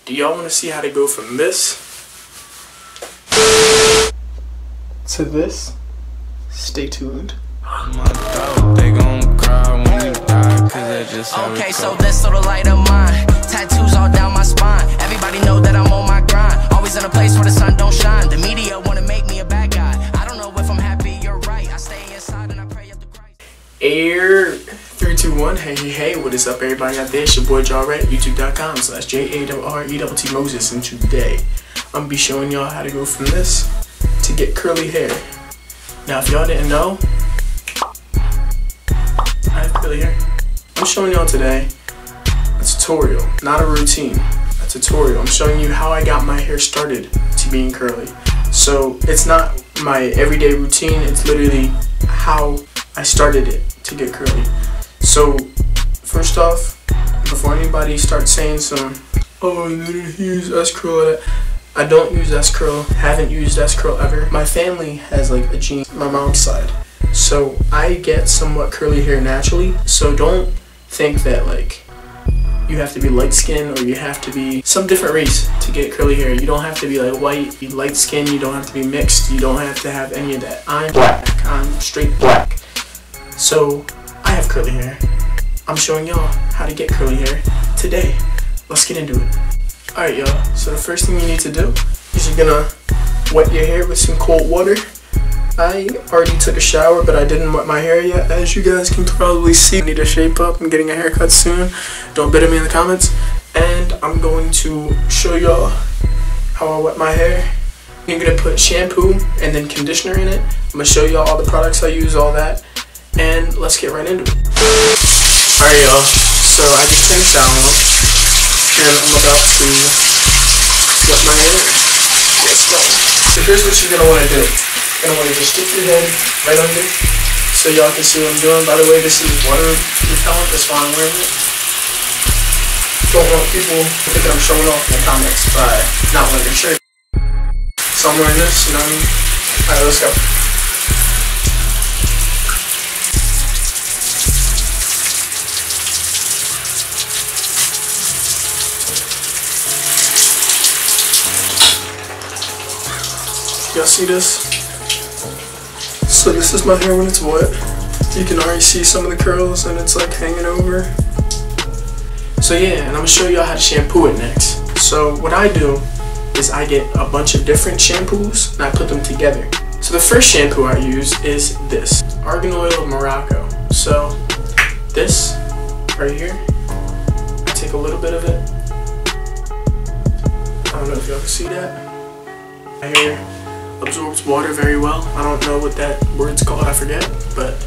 Do y'all want to see how to go from this to this? Stay tuned. Okay, so this sort of light of mine. Tattoos all down my spine. Everybody know that I'm on my grind. Always in a place where the sun don't shine. The media wanna make me a bad guy. I don't know if I'm happy, you're right. I stay inside and I pray up to Christ. Air 3, 2, 1. Hey, what is up, everybody out there? It's your boy Jarrett, youtube.com/JARRETMoses, and today I'm gonna be showing y'all how to go from this to get curly hair. Now, if y'all didn't know, I have curly hair. I'm showing y'all today a tutorial, not a routine, a tutorial. I'm showing you how I got my hair started to being curly. So it's not my everyday routine, it's literally how I started it to get curly. So first off, before anybody starts saying oh, you use S-curl, I don't use S-curl, haven't used S-curl ever. My family has like a gene, my mom's side. So I get somewhat curly hair naturally, so don't think that like you have to be light skinned or you have to be some different race to get curly hair. You don't have to be like white, be light skinned, you don't have to be mixed, you don't have to have any of that. I'm black, I'm straight black. So I have curly hair. I'm showing y'all how to get curly hair today. Let's get into it. Alright y'all, so the first thing you need to do is you're gonna wet your hair with some cold water. I already took a shower, but I didn't wet my hair yet. As you guys can probably see, I need to shape up. I'm getting a haircut soon. Don't bitter me in the comments. And I'm going to show y'all how I wet my hair. You're gonna put shampoo and then conditioner in it. I'm gonna show y'all all the products I use, all that. And let's get right into it. Alright y'all, so I just turned the shower on. And I'm about to wet my hair. Let's go. So here's what you're gonna wanna do. You're gonna want to just stick your head right under so y'all can see what I'm doing. By the way, this is water repellent, that's why I'm wearing it. Don't want people to think that I'm showing off in the comments by not wearing a shirt. So I'm wearing this, you know what I mean? Alright, let's go. Y'all see this? So this is my hair when it's wet. You can already see some of the curls and it's like hanging over. So yeah, and I'm gonna show y'all how to shampoo it next. So what I do is I get a bunch of different shampoos and I put them together. So the first shampoo I use is this, Argan Oil of Morocco. So this right here, I take a little bit of it. I don't know if y'all can see that. My hair absorbs water very well. I don't know what that word's called, I forget, but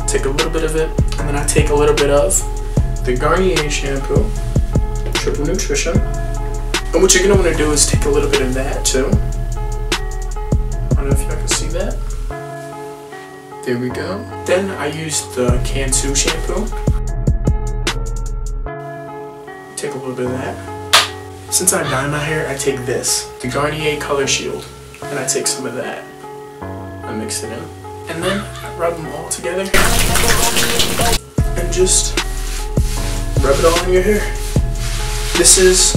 take a little bit of it, and then I take a little bit of the Garnier shampoo, Triple Nutrition, and what you're gonna want to do is take a little bit of that too. I don't know if y'all can see that. There we go. Then I use the Cantu shampoo. Take a little bit of that. Since I dye my hair, I take this, the Garnier Color Shield. And I take some of that, I mix it in, and then I rub them all together, and just rub it all in your hair. This is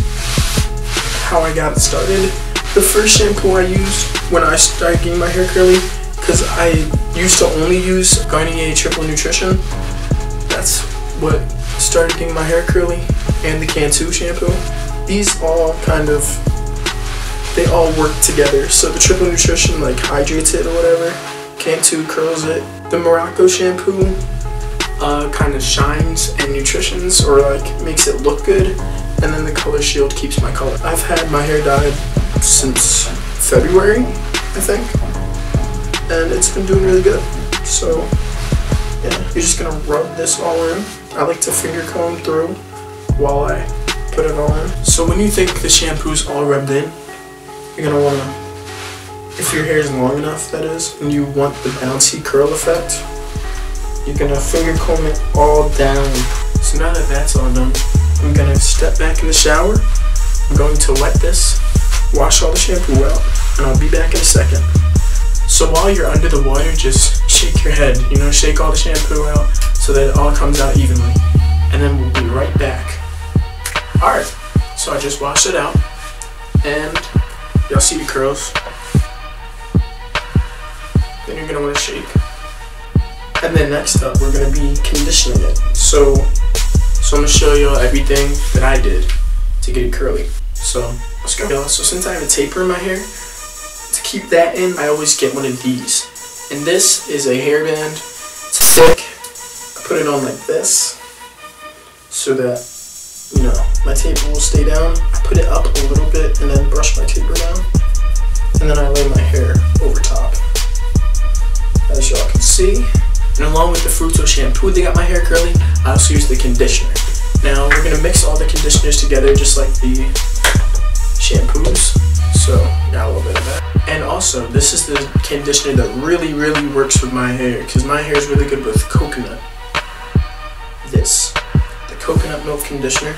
how I got it started. The first shampoo I used when I started getting my hair curly, because I used to only use Garnier Triple Nutrition. That's what started getting my hair curly, and the Cantu shampoo. These all they all work together. So the Triple Nutrition like hydrates it or whatever. Cantu curls it. The Morocco shampoo kind of shines and nutritions or like makes it look good. And then the Color Shield keeps my color. I've had my hair dyed since February, I think. And it's been doing really good. So yeah, you're just gonna rub this all in. I like to finger comb through while I put it all in. So when you think the shampoo's all rubbed in, you're gonna wanna, if your hair is long enough, that is, and you want the bouncy curl effect, you're gonna finger comb it all down. So now that that's all done, I'm gonna step back in the shower. I'm going to wet this, wash all the shampoo out, and I'll be back in a second. So while you're under the water, just shake your head, you know, shake all the shampoo out so that it all comes out evenly. And then we'll be right back. Alright. So So I just washed it out, and y'all see the curls. Then you're gonna want to shake. And then next up, we're gonna be conditioning it. So I'm gonna show y'all everything that I did to get it curly. So let's go, y'all. So since I have a taper in my hair, to keep that in, I always get one of these. And this is a hairband. It's thick. I put it on like this, so that, you know, my taper will stay down. I put it up a little bit and then brush my taper down. And then I lay my hair over top, as y'all can see. And along with the Fruto shampoo that got my hair curly, I also use the conditioner. Now we're gonna mix all the conditioners together just like the shampoos. So got a little bit of that. And also, this is the conditioner that really works with my hair, because my hair is really good with coconut. This, the coconut milk conditioner.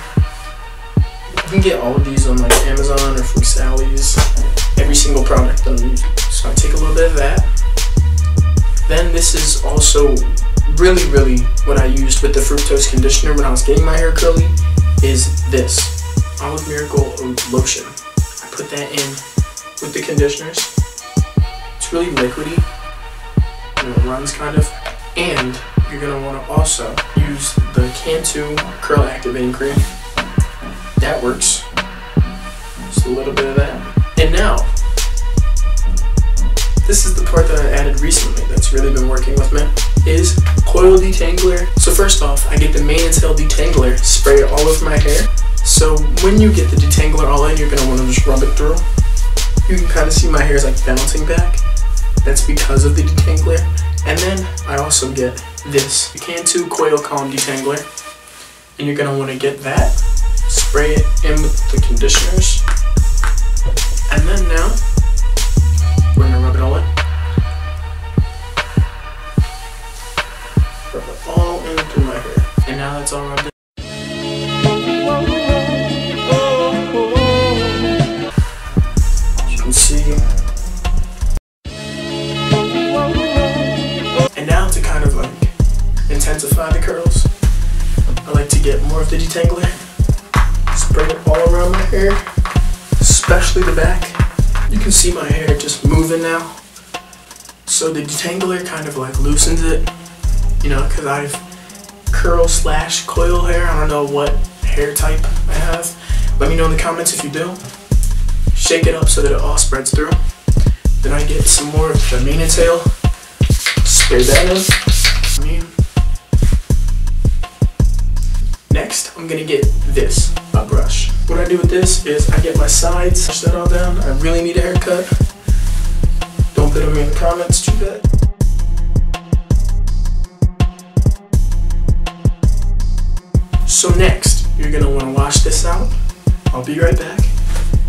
You can get all of these on like Amazon or from Sally's. Every single product that I'm using. So I take a little bit of that. Then this is also really what I used with the Fructose conditioner when I was getting my hair curly, is this Olive Miracle lotion. I put that in with the conditioners. It's really liquidy, you know, it runs kind of. And you're gonna want to also use the Cantu Curl Activating Cream. That works. Just a little bit of that. And now, this is the part that I added recently that's really been working with me, is coil detangler. So first off, I get the mane and tail detangler, spray it all over my hair. So when you get the detangler all in, you're gonna want to just rub it through. You can kind of see my hair is like bouncing back. That's because of the detangler. And then I also get this, the Cantu Coil Calm Detangler. And you're gonna want to get that, spray it in with the conditioners. And then now, we're gonna rub it all in. Rub it all in through my hair. And now that's all rubbed in. As you can see. And now to kind of like intensify the curls, I like to get more of the detangler. Spray it all around my hair, especially the back. You can see my hair just moving now. So the detangler kind of like loosens it, you know, because I have curl/coil hair. I don't know what hair type I have. Let me know in the comments if you do. Shake it up so that it all spreads through. Then I get some more of the mane and tail. Spray that in. Next, I'm gonna get this, a brush. What I do with this is I get my sides, brush that all down. I really need a haircut. Don't put them in the comments, too bad. So next, you're gonna wanna wash this out. I'll be right back.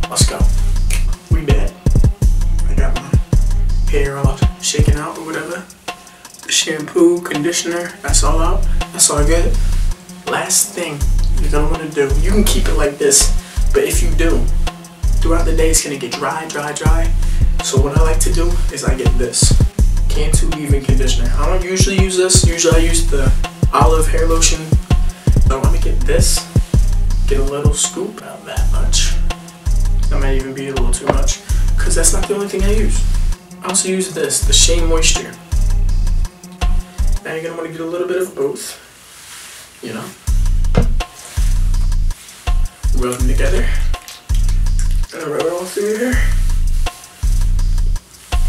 Let's go. We back. I got my hair all shaken out or whatever. The shampoo, conditioner, that's all out. That's all good. Last thing you're gonna want to do, you can keep it like this, but if you do, throughout the day it's gonna get dry. So what I like to do is I get this Cantu leave-in conditioner. I don't usually use this. Usually I use the olive hair lotion. So I'm gonna get this, get a little scoop, not that much. That might even be a little too much, because that's not the only thing I use. I also use this, the Shea Moisture. Now you're gonna want to get a little bit of both. You know, rub them together. Gonna rub it all through your hair.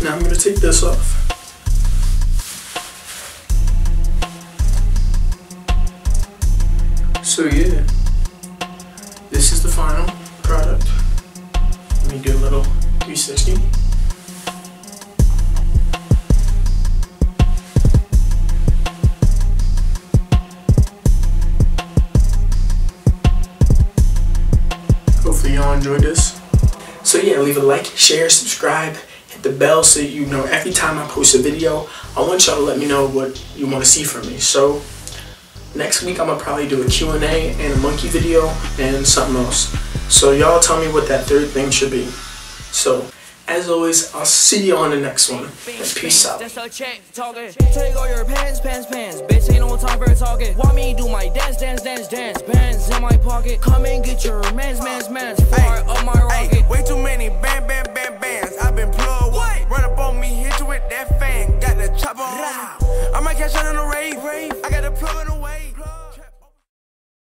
Now I'm gonna take this off. So yeah, this is the final product. Let me do a little 360. Hopefully y'all enjoyed this. So yeah, leave a like, share, subscribe, hit the bell so you know every time I post a video. I want y'all to let me know what you want to see from me. So next week I'm gonna probably do a Q&A and a monkey video and something else. So y'all tell me what that third thing should be. So As always, I'll see you on the next one. And peace out. Take all your pants. Bitch, ain't no time for talking. Want me do my dance. Bands in my pocket. Come and get your mans. Fire up my rocket. Way too many bands. I've been plugged. Run up on me, hit you with that fan. Got the chopper. I might catch out in the rave.